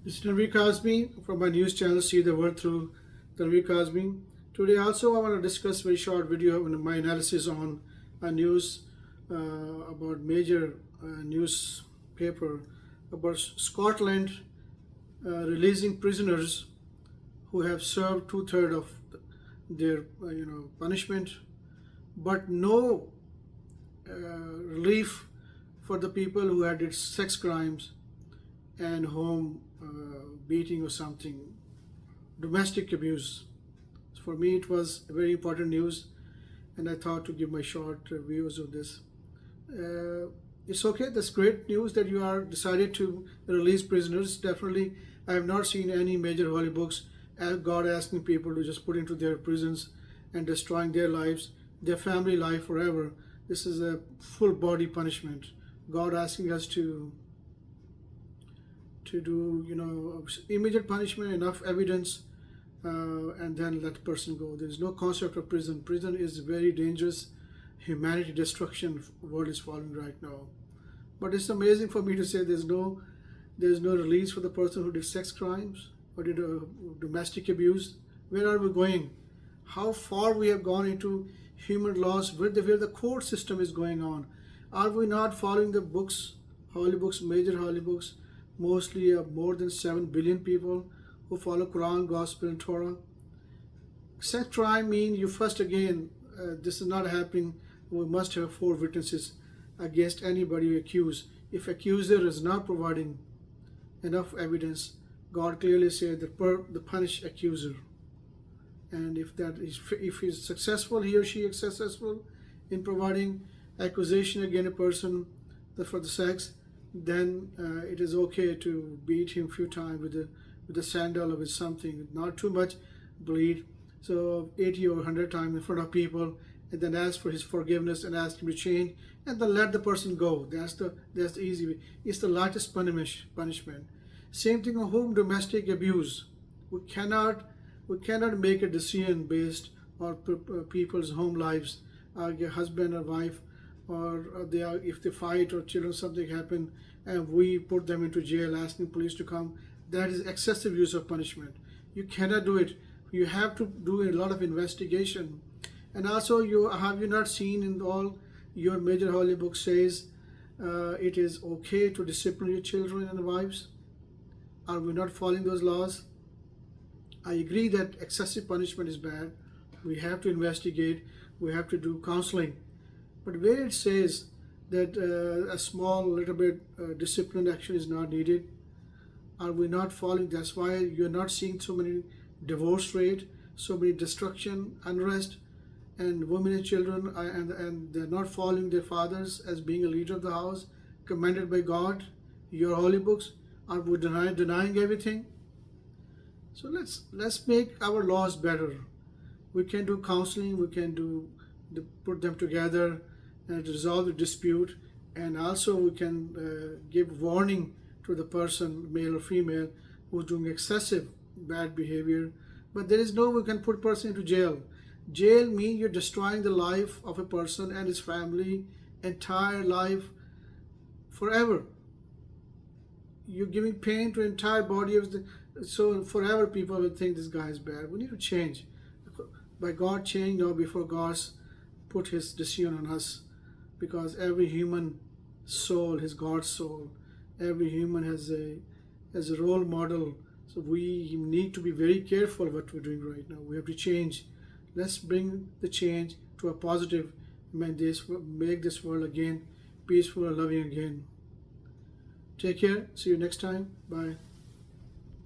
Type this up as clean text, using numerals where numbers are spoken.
This is Tanveer Kazmi from my news channel See the World through Tanveer Kazmi. Today also I want to discuss a very short video on my analysis on a news about major newspaper about Scotland releasing prisoners who have served two-thirds of their punishment, but no relief for the people who had did sex crimes and home beating or something, domestic abuse. For me, it was very important news, and I thought to give my short views of this. It's okay. That's great news that you are decided to release prisoners. Definitely, I have not seen any major holy books as God asking people to just put into their prisons and destroying their lives, their family life forever. This is a full body punishment. God asking us to do immediate punishment, enough evidence, and then let the person go. There is no concept of prison. Prison is very dangerous. Humanity destruction world is following right now. But it's amazing for me to say there's no release for the person who did sex crimes or did domestic abuse. Where are we going? How far we have gone into human laws, where the court system is going on. Are we not following the books, holy books, major holy books? Mostly more than 7 billion people who follow Quran, Gospel, and Torah. Sex crime means you first again, this is not happening. We must have 4 witnesses against anybody you accuse. If accuser is not providing enough evidence, God clearly said that the punish accuser. And if he's successful, he or she is successful in providing accusation against a person for the sex, then it is okay to beat him a few times with a sandal or with something, not too much bleed. So 80 or 100 times in front of people, and then ask for his forgiveness and ask him to change, and then let the person go. That's the easy way. It's the lightest punishment. Same thing on home domestic abuse. We cannot make a decision based on people's home lives, husband or wife, or if they fight or children something happen and we put them into jail asking police to come. That is excessive use of punishment. You cannot do it. You have to do a lot of investigation. And also, you not seen in all your major holy book says it is okay to discipline your children and wives? Are we not following those laws? I agree that excessive punishment is bad. We have to investigate. We have to do counseling. But where it says that a small little bit disciplined action is not needed, are we not following? That's why you're not seeing so many divorce rate, so many destruction, unrest, and women and children, and they're not following their fathers as being a leader of the house, commanded by God, your holy books. Are we denying everything? So let's make our laws better. We can do counseling. We can put them together and resolve the dispute, and also we can give warning to the person, male or female, who's doing excessive bad behavior. But there is no we can put person into jail. Jail means you're destroying the life of a person and his family, entire life, forever. You're giving pain to the entire body of so forever people will think this guy is bad. We need to change. By God change now before God's put his decision on us, because every human soul is God's soul. Every human has a role model. So we need to be very careful what we're doing right now. We have to change. Let's bring the change to a positive. Make this world again peaceful and loving again. Take care. See you next time. Bye.